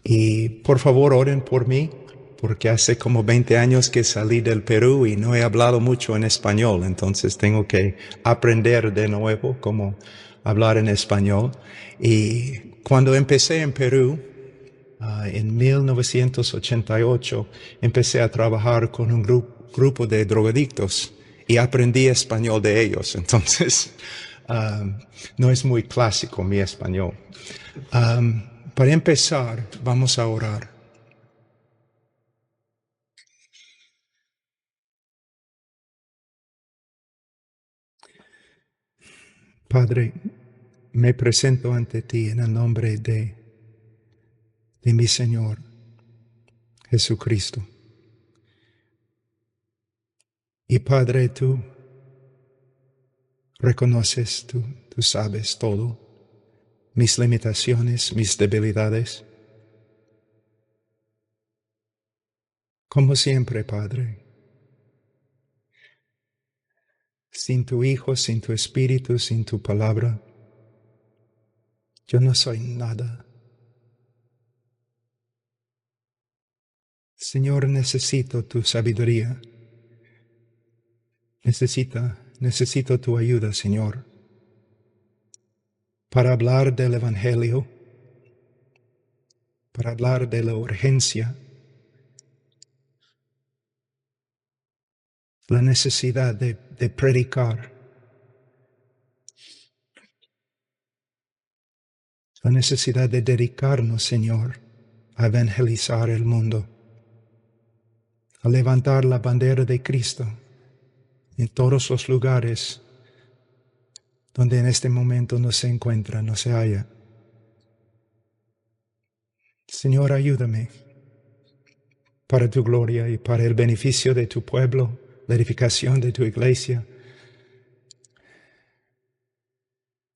Y por favor oren por mí, porque hace como 20 años que salí del Perú y no he hablado mucho en español, entonces tengo que aprender de nuevo cómo hablar en español. Y cuando empecé en Perú, en 1988, empecé a trabajar con un grupo de drogadictos y aprendí español de ellos, entonces no es muy clásico mi español. Para empezar, vamos a orar. Padre, me presento ante ti en el nombre de mi Señor Jesucristo. Y Padre, tú reconoces, tú sabes todo, mis limitaciones, mis debilidades. Como siempre, Padre, sin tu Hijo, sin tu Espíritu, sin tu palabra, yo no soy nada. Señor, necesito tu sabiduría. Necesito tu ayuda, Señor, para hablar del Evangelio, para hablar de la urgencia, la necesidad de predicar, la necesidad de dedicarnos, Señor, a evangelizar el mundo, a levantar la bandera de Cristo en todos los lugares donde en este momento no se encuentra, no se halla. Señor, ayúdame para tu gloria y para el beneficio de tu pueblo, la edificación de tu iglesia.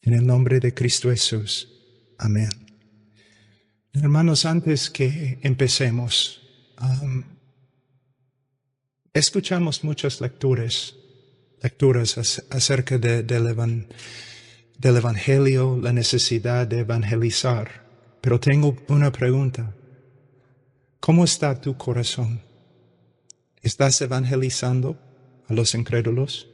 En el nombre de Cristo Jesús. Amén. Hermanos, antes que empecemos, escuchamos muchas lecturas acerca del Evangelio, la necesidad de evangelizar. Pero tengo una pregunta. ¿Cómo está tu corazón? ¿Estás evangelizando a los incrédulos?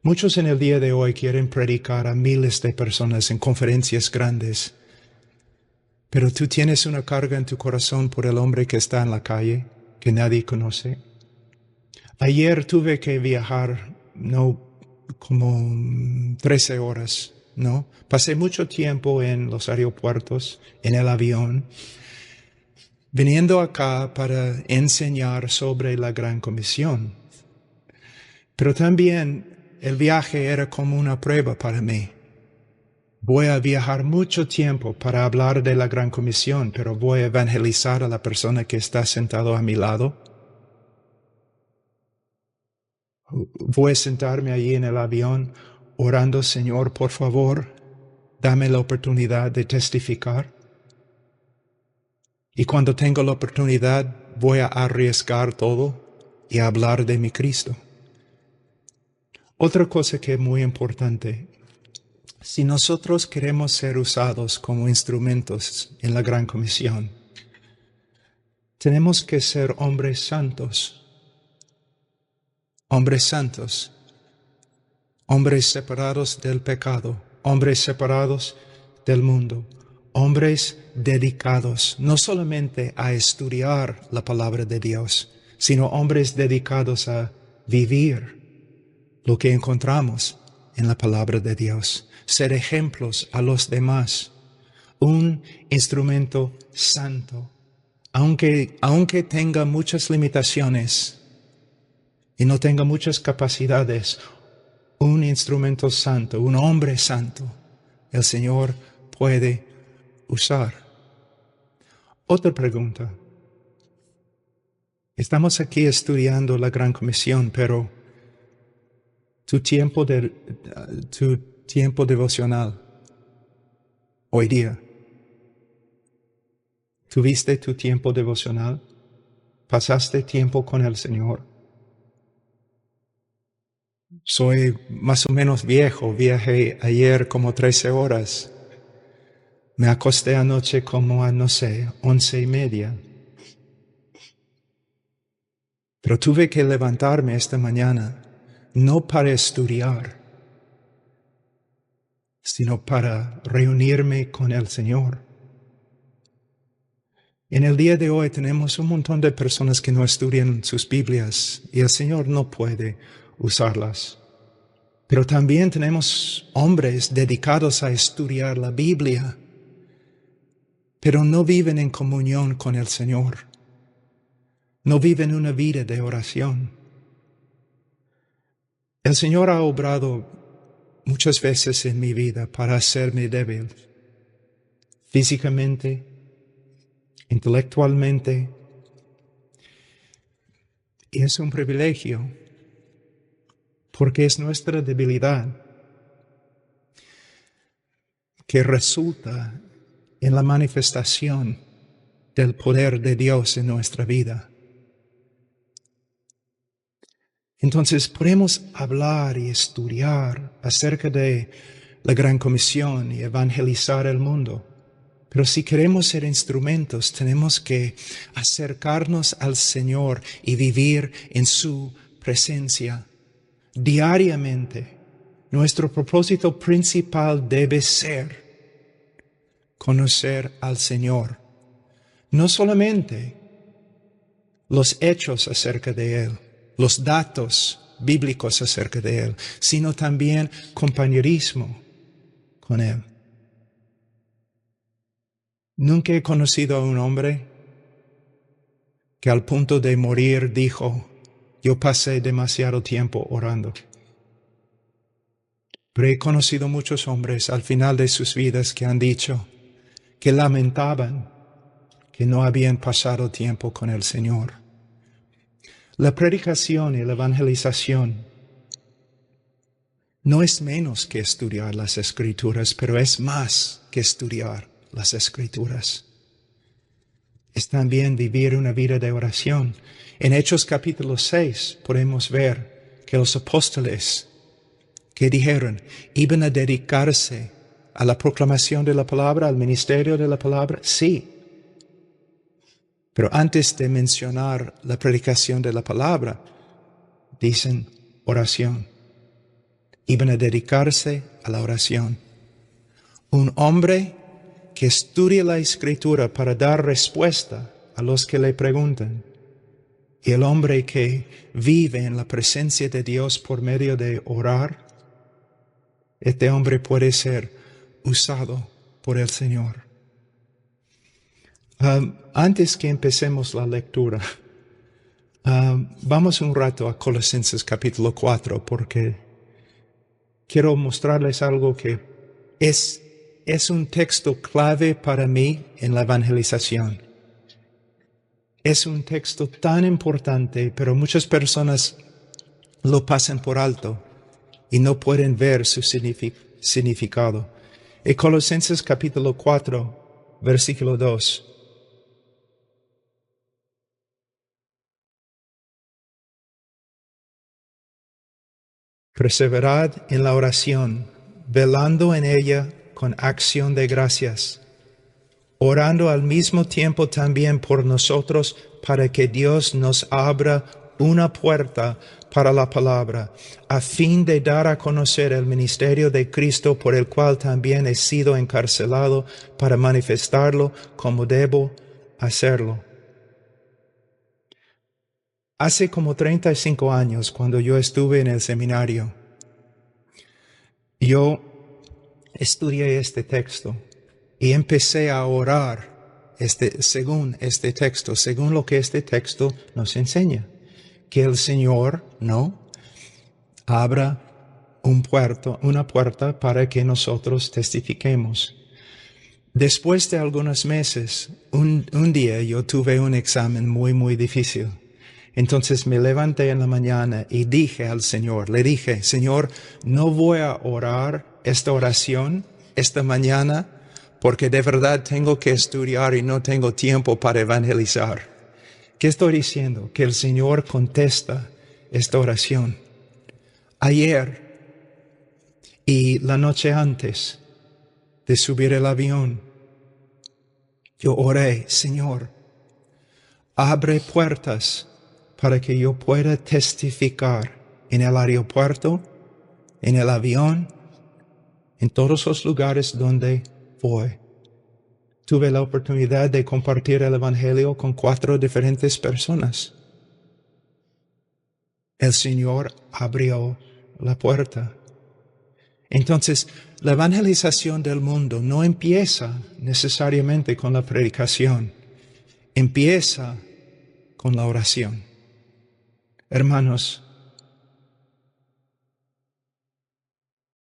Muchos en el día de hoy quieren predicar a miles de personas en conferencias grandes. Pero tú tienes una carga en tu corazón por el hombre que está en la calle, que nadie conoce. Ayer tuve que viajar, como 13 horas, Pasé mucho tiempo en los aeropuertos, en el avión, viniendo acá para enseñar sobre la Gran Comisión. Pero también el viaje era como una prueba para mí. Voy a viajar mucho tiempo para hablar de la Gran Comisión, pero voy a evangelizar a la persona que está sentado a mi lado. Voy a sentarme allí en el avión orando, Señor, por favor, dame la oportunidad de testificar. Y cuando tengo la oportunidad, voy a arriesgar todo y a hablar de mi Cristo. Otra cosa que es muy importante, si nosotros queremos ser usados como instrumentos en la Gran Comisión, tenemos que ser hombres santos, hombres separados del pecado, hombres separados del mundo, hombres dedicados no solamente a estudiar la palabra de Dios, sino hombres dedicados a vivir lo que encontramos en la palabra de Dios, ser ejemplos a los demás, un instrumento santo, aunque tenga muchas limitaciones y no tenga muchas capacidades, un instrumento santo, un hombre santo, el Señor puede usar. Otra pregunta. Estamos aquí estudiando la Gran Comisión, pero tu tiempo devocional hoy día, ¿tuviste tu tiempo devocional? ¿Pasaste tiempo con el Señor? Soy más o menos viejo, viajé ayer como 13 horas. Me acosté anoche como a, no sé, 11:30. Pero tuve que levantarme esta mañana, no para estudiar, sino para reunirme con el Señor. En el día de hoy tenemos un montón de personas que no estudian sus Biblias y el Señor no puede usarlas. Pero también tenemos hombres dedicados a estudiar la Biblia, pero no viven en comunión con el Señor. No viven una vida de oración. El Señor ha obrado muchas veces en mi vida para hacerme débil, físicamente, intelectualmente, y es un privilegio, porque es nuestra debilidad que resulta en la manifestación del poder de Dios en nuestra vida. Entonces podemos hablar y estudiar acerca de la Gran Comisión y evangelizar el mundo. Pero si queremos ser instrumentos, tenemos que acercarnos al Señor y vivir en su presencia diariamente. Nuestro propósito principal debe ser conocer al Señor. No solamente los hechos acerca de Él, los datos bíblicos acerca de Él, sino también compañerismo con Él. Nunca he conocido a un hombre que al punto de morir dijo, yo pasé demasiado tiempo orando. Pero he conocido muchos hombres al final de sus vidas que han dicho que lamentaban que no habían pasado tiempo con el Señor. La predicación y la evangelización no es menos que estudiar las Escrituras, pero es más que estudiar las Escrituras. Es también vivir una vida de oración. En Hechos capítulo 6 podemos ver que los apóstoles que dijeron iban a dedicarse a la proclamación de la palabra, al ministerio de la palabra, sí. Pero antes de mencionar la predicación de la palabra, dicen oración. Iban a dedicarse a la oración. Un hombre que estudia la Escritura para dar respuesta a los que le preguntan. Y el hombre que vive en la presencia de Dios por medio de orar, este hombre puede ser usado por el Señor. Antes que empecemos la lectura, vamos un rato a Colosenses capítulo 4, porque quiero mostrarles algo que es un texto clave para mí en la evangelización. Es un texto tan importante, pero muchas personas lo pasan por alto y no pueden ver su significado. En Colosenses capítulo 4, versículo 2. Perseverad en la oración, velando en ella con acción de gracias, orando al mismo tiempo también por nosotros para que Dios nos abra una puerta para la palabra, a fin de dar a conocer el ministerio de Cristo, por el cual también he sido encarcelado, para manifestarlo como debo hacerlo. Hace como 35 años, cuando yo estuve en el seminario, yo estudié este texto y empecé a orar según este texto, según lo que este texto nos enseña. Que el Señor abra una puerta para que nosotros testifiquemos. Después de algunos meses, un día yo tuve un examen muy, muy difícil. Entonces me levanté en la mañana y dije al Señor, le dije, Señor, no voy a orar esta oración esta mañana porque de verdad tengo que estudiar y no tengo tiempo para evangelizar. ¿Qué estoy diciendo? Que el Señor contesta esta oración. Ayer y la noche antes de subir el avión, Yo oré, Señor, abre puertas para que yo pueda testificar en el aeropuerto, en el avión, en todos los lugares donde voy. Tuve la oportunidad de compartir el Evangelio con 4 diferentes personas. El Señor abrió la puerta. Entonces, la evangelización del mundo no empieza necesariamente con la predicación, empieza con la oración. Hermanos,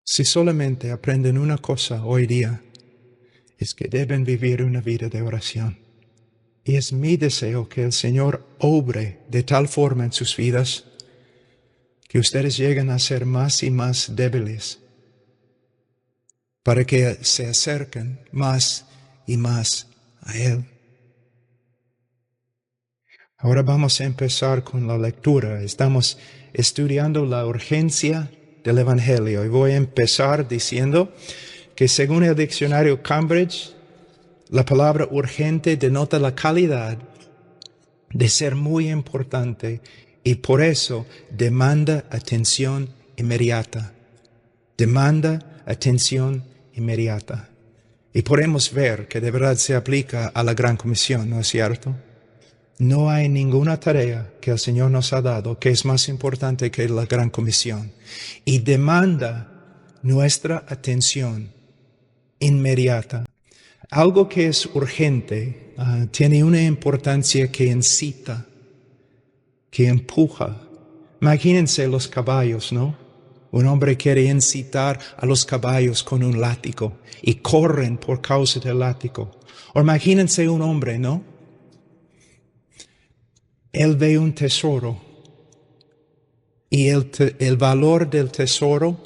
si solamente aprenden una cosa hoy día, es que deben vivir una vida de oración. Y es mi deseo que el Señor obre de tal forma en sus vidas que ustedes lleguen a ser más y más débiles, para que se acerquen más y más a Él. Ahora vamos a empezar con la lectura. Estamos estudiando la urgencia del Evangelio y voy a empezar diciendo que según el diccionario Cambridge, la palabra urgente denota la calidad de ser muy importante y por eso demanda atención inmediata. Demanda atención inmediata. Y podemos ver que de verdad se aplica a la Gran Comisión, ¿no es cierto? No hay ninguna tarea que el Señor nos ha dado que es más importante que la Gran Comisión y demanda nuestra atención inmediata. Algo que es urgente tiene una importancia que incita, que empuja. Imagínense los caballos, ¿no? Un hombre quiere incitar a los caballos con un látigo y corren por causa del látigo. O imagínense un hombre, ¿no? Él ve un tesoro y el valor del tesoro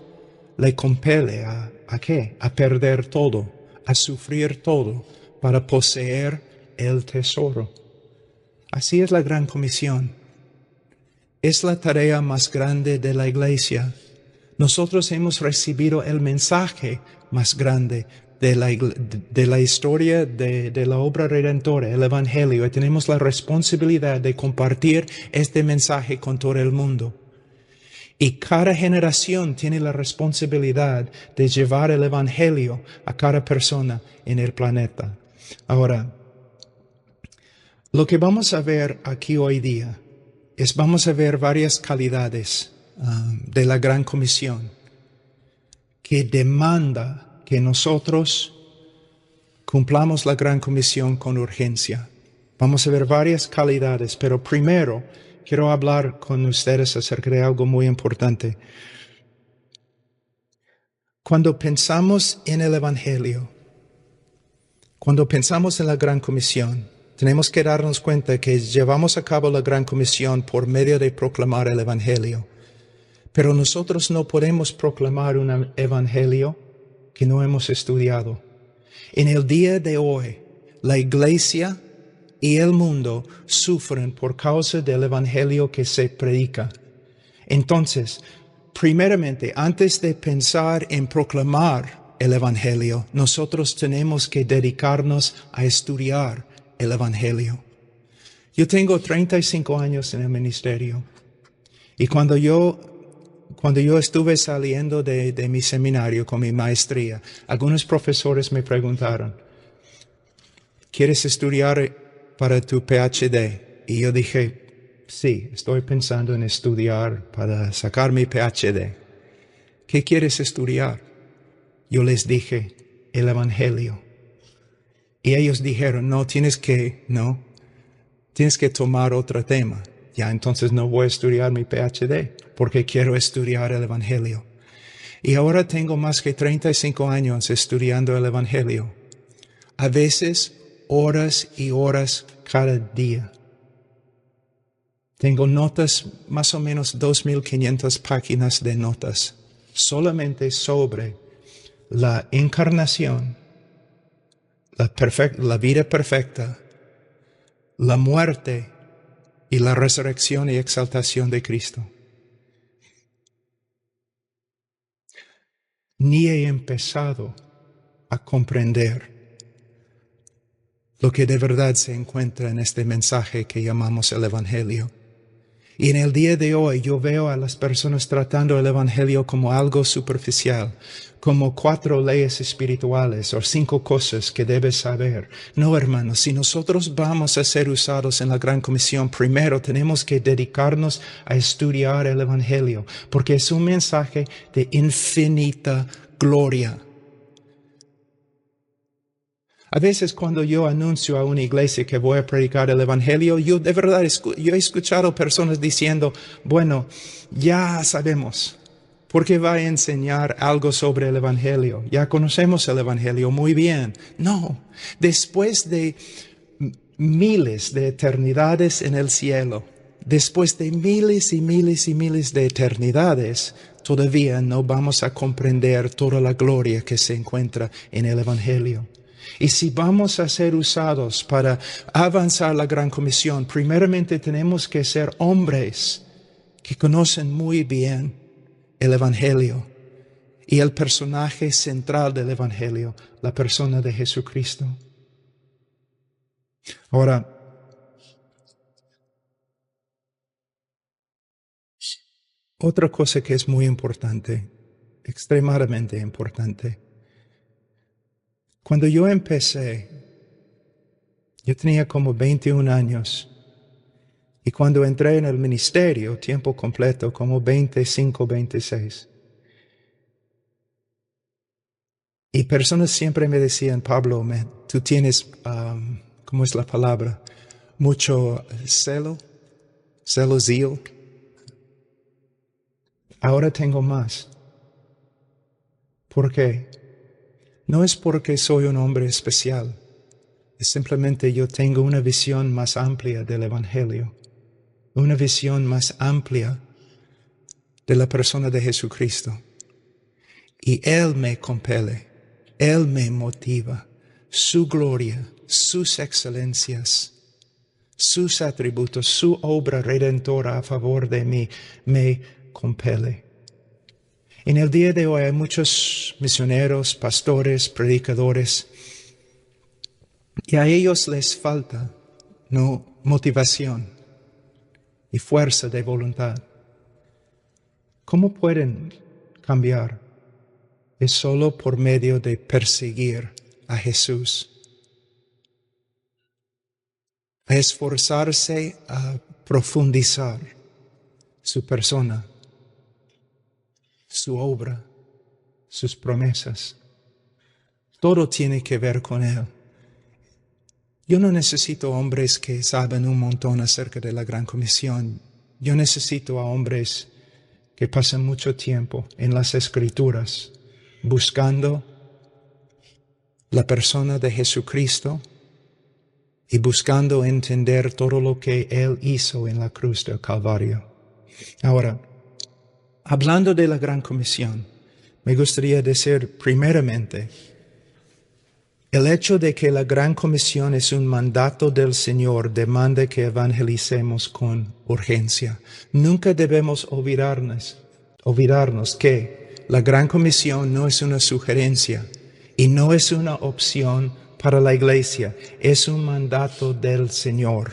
le compele ¿a qué? A perder todo, a sufrir todo para poseer el tesoro. Así es la Gran Comisión. Es la tarea más grande de la Iglesia. Nosotros hemos recibido el mensaje más grande de la historia de la obra redentora, el Evangelio, y tenemos la responsabilidad de compartir este mensaje con todo el mundo. Y cada generación tiene la responsabilidad de llevar el Evangelio a cada persona en el planeta. Ahora, lo que vamos a ver aquí hoy día vamos a ver varias calidades de la Gran Comisión que demanda que nosotros cumplamos la Gran Comisión con urgencia. Vamos a ver varias calidades, pero primero quiero hablar con ustedes acerca de algo muy importante. Cuando pensamos en el Evangelio, cuando pensamos en la Gran Comisión, tenemos que darnos cuenta que llevamos a cabo la Gran Comisión por medio de proclamar el Evangelio. Pero nosotros no podemos proclamar un Evangelio que no hemos estudiado. En el día de hoy, la Iglesia y el mundo sufren por causa del Evangelio que se predica. Entonces, primeramente, antes de pensar en proclamar el Evangelio, nosotros tenemos que dedicarnos a estudiar el Evangelio. Yo tengo 35 años en el ministerio y cuando yo estuve saliendo de mi seminario con mi maestría, algunos profesores me preguntaron, ¿quieres estudiar para tu PhD? Y yo dije, sí, estoy pensando en estudiar para sacar mi PhD. ¿Qué quieres estudiar? Yo les dije, el Evangelio. Y ellos dijeron, tienes que tomar otro tema. Ya, entonces no voy a estudiar mi PhD porque quiero estudiar el Evangelio. Y ahora tengo más que 35 años estudiando el Evangelio. A veces, horas y horas cada día. Tengo notas, más o menos 2,500 páginas de notas, solamente sobre la encarnación, la vida perfecta, la muerte y la resurrección y exaltación de Cristo. Ni he empezado a comprender lo que de verdad se encuentra en este mensaje que llamamos el Evangelio. Y en el día de hoy yo veo a las personas tratando el Evangelio como algo superficial, como 4 leyes espirituales o 5 cosas que debes saber. No, hermanos, si nosotros vamos a ser usados en la Gran Comisión, primero tenemos que dedicarnos a estudiar el Evangelio, porque es un mensaje de infinita gloria. A veces cuando yo anuncio a una iglesia que voy a predicar el Evangelio, yo de verdad yo he escuchado personas diciendo, bueno, ya sabemos, ¿por qué va a enseñar algo sobre el Evangelio? Ya conocemos el Evangelio muy bien. No, después de miles de eternidades en el cielo, después de miles y miles y miles de eternidades, todavía no vamos a comprender toda la gloria que se encuentra en el Evangelio. Y si vamos a ser usados para avanzar la Gran Comisión, primeramente tenemos que ser hombres que conocen muy bien el Evangelio y el personaje central del Evangelio, la persona de Jesucristo. Ahora, otra cosa que es muy importante, extremadamente importante. Cuando yo empecé, yo tenía como 21 años. Y cuando entré en el ministerio, tiempo completo, como 25, 26. Y personas siempre me decían, Pablo, tú tienes, ¿cómo es la palabra? Mucho zeal. Ahora tengo más. ¿Por qué? No es porque soy un hombre especial. Es simplemente yo tengo una visión más amplia del Evangelio. Una visión más amplia de la persona de Jesucristo. Y Él me compele, Él me motiva, su gloria, sus excelencias, sus atributos, su obra redentora a favor de mí, me compele. En el día de hoy hay muchos misioneros, pastores, predicadores, y a ellos les falta motivación y fuerza de voluntad. ¿Cómo pueden cambiar? Es solo por medio de perseguir a Jesús. A esforzarse a profundizar su persona, su obra, sus promesas. Todo tiene que ver con Él. Yo no necesito hombres que saben un montón acerca de la Gran Comisión. Yo necesito a hombres que pasan mucho tiempo en las Escrituras buscando la persona de Jesucristo y buscando entender todo lo que Él hizo en la cruz del Calvario. Ahora, hablando de la Gran Comisión, me gustaría decir primeramente, el hecho de que la Gran Comisión es un mandato del Señor demanda que evangelicemos con urgencia. Nunca debemos olvidarnos que la Gran Comisión no es una sugerencia y no es una opción para la iglesia, es un mandato del Señor.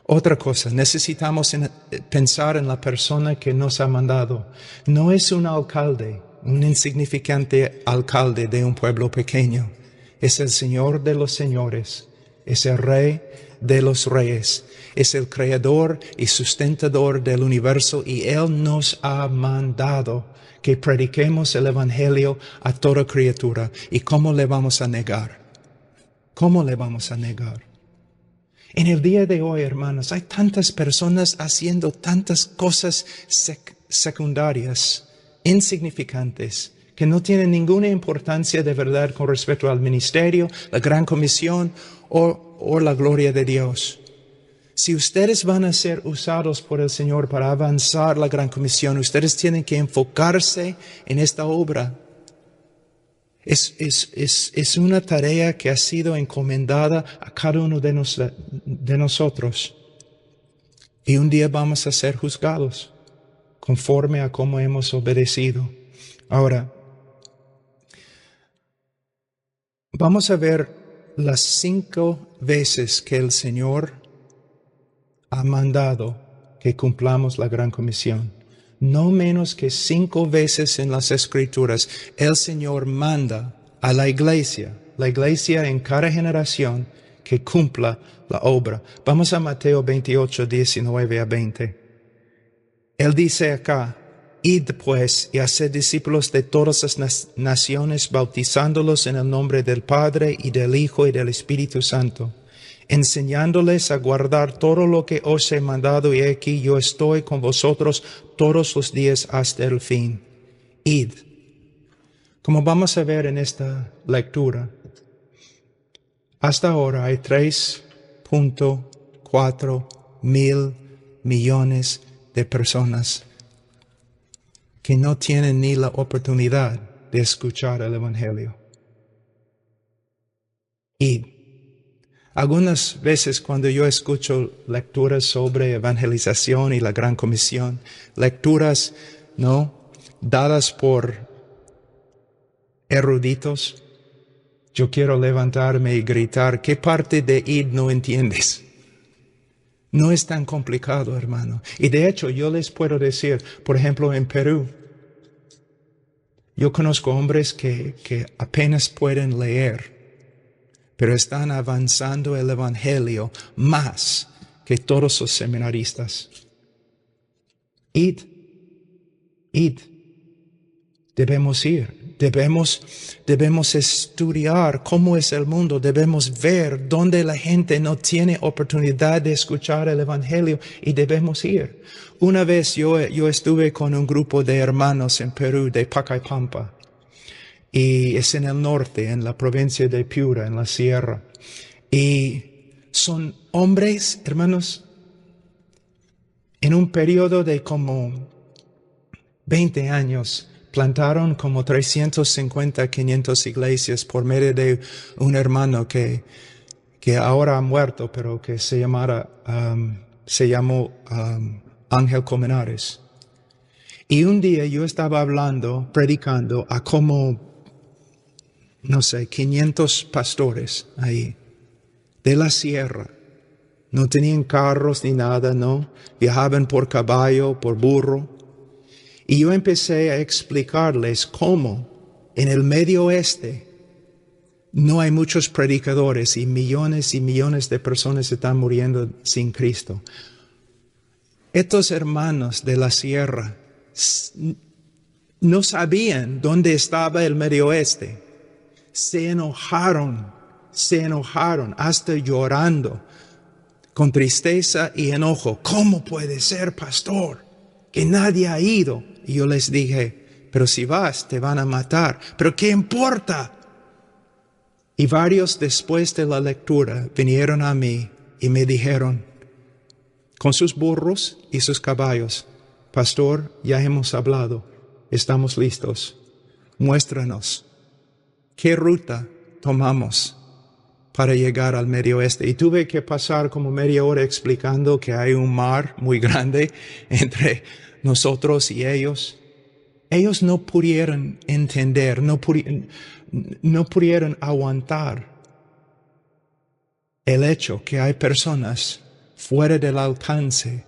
Otra cosa, necesitamos pensar en la persona que nos ha mandado. No es un alcalde, un insignificante alcalde de un pueblo pequeño. Es el Señor de los señores, es el Rey de los reyes, es el creador y sustentador del universo y Él nos ha mandado que prediquemos el Evangelio a toda criatura. ¿Y cómo le vamos a negar? ¿Cómo le vamos a negar? En el día de hoy, hermanos, hay tantas personas haciendo tantas cosas secundarias, insignificantes, que no tienen ninguna importancia de verdad con respecto al ministerio, la Gran Comisión o la gloria de Dios. Si ustedes van a ser usados por el Señor para avanzar la Gran Comisión, ustedes tienen que enfocarse en esta obra. Es una tarea que ha sido encomendada a cada uno de nosotros. Y un día vamos a ser juzgados conforme a cómo hemos obedecido. Ahora, vamos a ver las 5 veces que el Señor ha mandado que cumplamos la gran comisión. No menos que 5 veces en las Escrituras, el Señor manda a la iglesia en cada generación, que cumpla la obra. Vamos a Mateo 28, 19 a 20. Él dice acá: id pues y haced discípulos de todas las naciones, bautizándolos en el nombre del Padre y del Hijo y del Espíritu Santo, enseñándoles a guardar todo lo que os he mandado, y aquí yo estoy con vosotros todos los días hasta el fin. Id. Como vamos a ver en esta lectura, hasta ahora hay 3.4 mil millones de personas que no tienen ni la oportunidad de escuchar el Evangelio. Id. Algunas veces cuando yo escucho lecturas sobre evangelización y la gran comisión, lecturas, dadas por eruditos, yo quiero levantarme y gritar: ¿qué parte de id no entiendes? No es tan complicado, hermano. Y de hecho, yo les puedo decir, por ejemplo, en Perú, yo conozco hombres que apenas pueden leer, pero están avanzando el Evangelio más que todos los seminaristas. Id. Debemos ir, debemos estudiar cómo es el mundo, debemos ver dónde la gente no tiene oportunidad de escuchar el Evangelio, y debemos ir. Una vez yo estuve con un grupo de hermanos en Perú, de Pacaypampa, y es en el norte, en la provincia de Piura, en la sierra. Y son hombres, hermanos, en un periodo de como 20 años, plantaron como 350, 500 iglesias por medio de un hermano que ahora ha muerto, pero que se llamó Ángel Colmenares. Y un día yo estaba predicando a como, 500 pastores ahí, de la sierra. No tenían carros ni nada, viajaban por caballo, por burro. Y yo empecé a explicarles cómo en el Medio Oeste no hay muchos predicadores y millones de personas están muriendo sin Cristo. Estos hermanos de la sierra no sabían dónde estaba el Medio Oeste. Se enojaron hasta llorando, con tristeza y enojo. ¿Cómo puede ser, pastor, que nadie ha ido? Y yo les dije: pero si vas, te van a matar. ¿Pero qué importa? Y varios, después de la lectura, vinieron a mí y me dijeron, con sus burros y sus caballos: pastor, ya hemos hablado, estamos listos. Muéstranos qué ruta tomamos para llegar al Medio Oeste. Y tuve que pasar como media hora explicando que hay un mar muy grande entre nosotros y ellos. Ellos no pudieron entender, no pudieron aguantar el hecho que hay personas fuera del alcance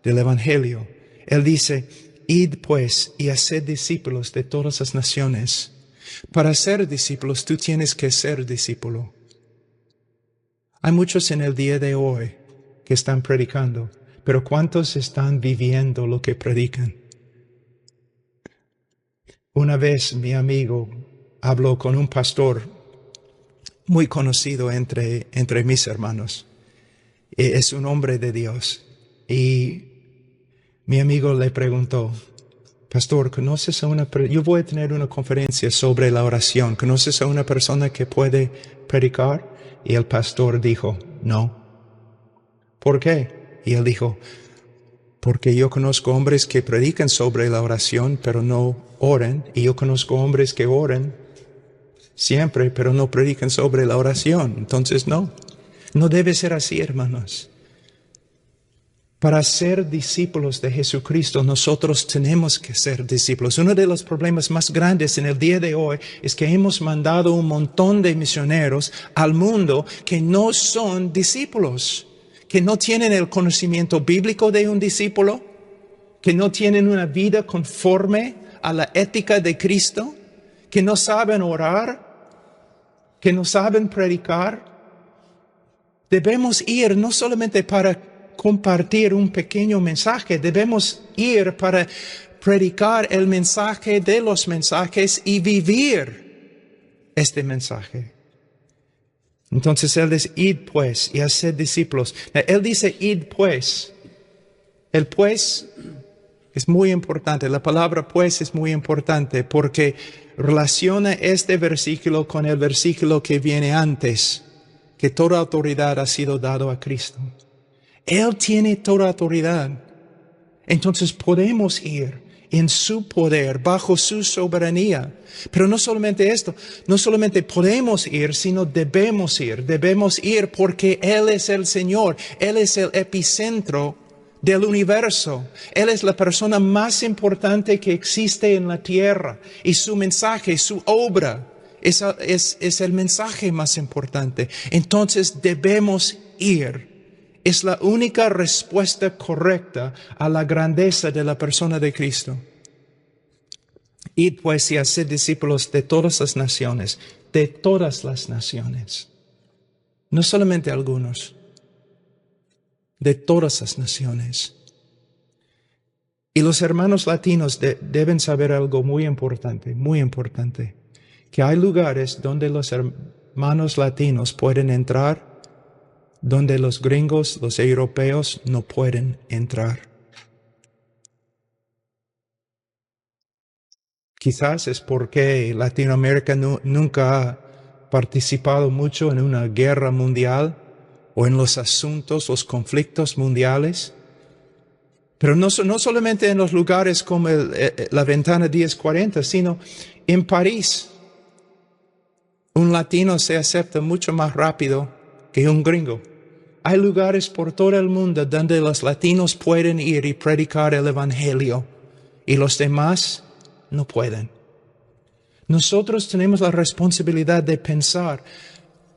del Evangelio. Él dice: id pues y haced discípulos de todas las naciones. Para ser discípulos, tú tienes que ser discípulo. Hay muchos en el día de hoy que están predicando, pero ¿cuántos están viviendo lo que predican? Una vez mi amigo habló con un pastor muy conocido entre mis hermanos. Es un hombre de Dios. Y mi amigo le preguntó: pastor, ¿conoces a yo voy a tener una conferencia sobre la oración. ¿Conoces a una persona que puede predicar? Y el pastor dijo: no. ¿Por qué? Y él dijo: porque yo conozco hombres que predican sobre la oración, pero no oran. Y yo conozco hombres que oran siempre, pero no predican sobre la oración. Entonces no debe ser así, hermanos. Para ser discípulos de Jesucristo, nosotros tenemos que ser discípulos. Uno de los problemas más grandes en el día de hoy es que hemos mandado un montón de misioneros al mundo que no son discípulos, que no tienen el conocimiento bíblico de un discípulo, que no tienen una vida conforme a la ética de Cristo, que no saben orar, que no saben predicar. Debemos ir no solamente para compartir un pequeño mensaje, debemos ir para predicar el mensaje de los mensajes y vivir este mensaje. Entonces Él dice, id pues y haced discípulos. Él dice, id pues. El pues es muy importante. La palabra pues es muy importante porque relaciona este versículo con el versículo que viene antes, que toda autoridad ha sido dado a Cristo. Él tiene toda autoridad. Entonces podemos ir en su poder, bajo su soberanía. Pero no solamente esto, no solamente podemos ir, sino debemos ir. Debemos ir porque Él es el Señor. Él es el epicentro del universo. Él es la persona más importante que existe en la tierra. Y su mensaje, su obra, es el mensaje más importante. Entonces debemos ir. Es la única respuesta correcta a la grandeza de la persona de Cristo. Id pues y haced discípulos de todas las naciones, de todas las naciones. No solamente algunos, de todas las naciones. Y los hermanos latinos deben saber algo muy importante, que hay lugares donde los hermanos latinos pueden entrar, donde los gringos, los europeos no pueden entrar. Quizás es porque Latinoamérica nunca ha participado mucho en una guerra mundial o en los asuntos, los conflictos mundiales. Pero no solamente en los lugares como la Ventana 1040, sino en París. Un latino se acepta mucho más rápido que un gringo. Hay lugares por todo el mundo donde los latinos pueden ir y predicar el evangelio y los demás no pueden. Nosotros tenemos la responsabilidad de pensar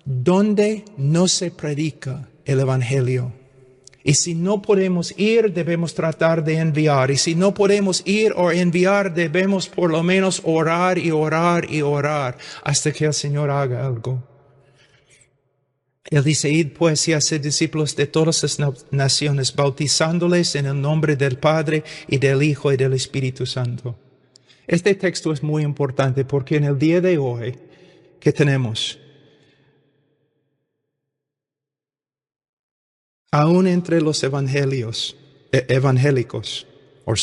dónde no se predica el evangelio. Y si no podemos ir, debemos tratar de enviar. Y si no podemos ir o enviar, debemos por lo menos orar y orar y orar hasta que el Señor haga algo. Él dice, id pues y haced discípulos de todas las naciones, bautizándoles en el nombre del Padre y del Hijo y del Espíritu Santo. Este texto es muy importante porque en el día de hoy, ¿qué tenemos? Aún entre los evangélicos, o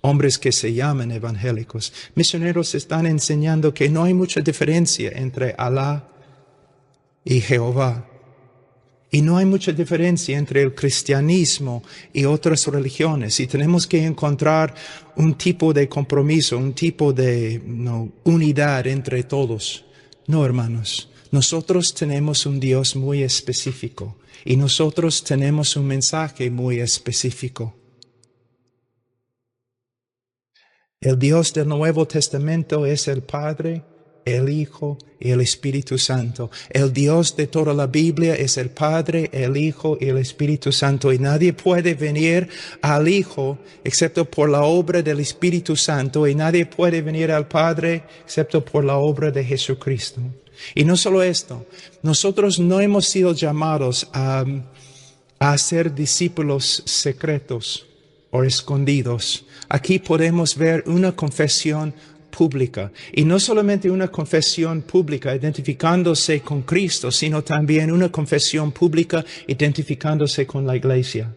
hombres que se llaman evangélicos, misioneros están enseñando que no hay mucha diferencia entre Alá y Jehová. Y no hay mucha diferencia entre el cristianismo y otras religiones. Y tenemos que encontrar un tipo de compromiso, un tipo de unidad entre todos. No, hermanos. Nosotros tenemos un Dios muy específico. Y nosotros tenemos un mensaje muy específico. El Dios del Nuevo Testamento es el Padre, el Hijo y el Espíritu Santo. El Dios de toda la Biblia es el Padre, el Hijo y el Espíritu Santo. Y nadie puede venir al Hijo excepto por la obra del Espíritu Santo. Y nadie puede venir al Padre excepto por la obra de Jesucristo. Y no solo esto, nosotros no hemos sido llamados a ser discípulos secretos o escondidos. Aquí podemos ver una confesión pública. Y no solamente una confesión pública identificándose con Cristo, sino también una confesión pública identificándose con la iglesia.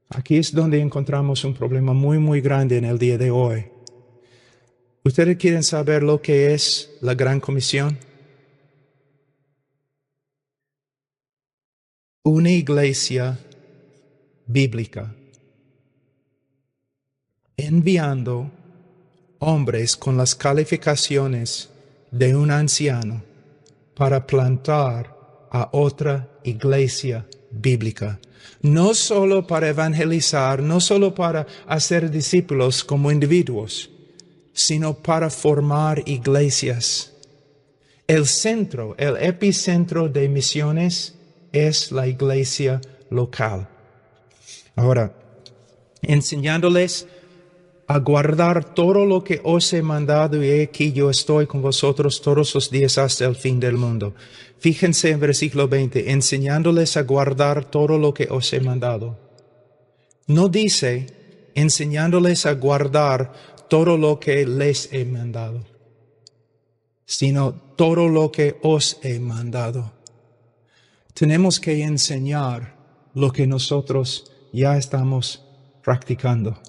Aquí es donde encontramos un problema muy grande en el día de hoy. ¿Ustedes quieren saber lo que es la Gran Comisión? Una iglesia bíblica enviando hombres con las calificaciones de un anciano para plantar a otra iglesia bíblica. No solo para evangelizar, no solo para hacer discípulos como individuos, sino para formar iglesias. El centro, el epicentro de misiones es la iglesia local. Ahora, enseñándoles a guardar todo lo que os he mandado, y he aquí yo estoy con vosotros todos los días hasta el fin del mundo. Fíjense en versículo 20, enseñándoles a guardar todo lo que os he mandado. No dice enseñándoles a guardar todo lo que les he mandado, sino todo lo que os he mandado. Tenemos que enseñar lo que nosotros ya estamos practicando.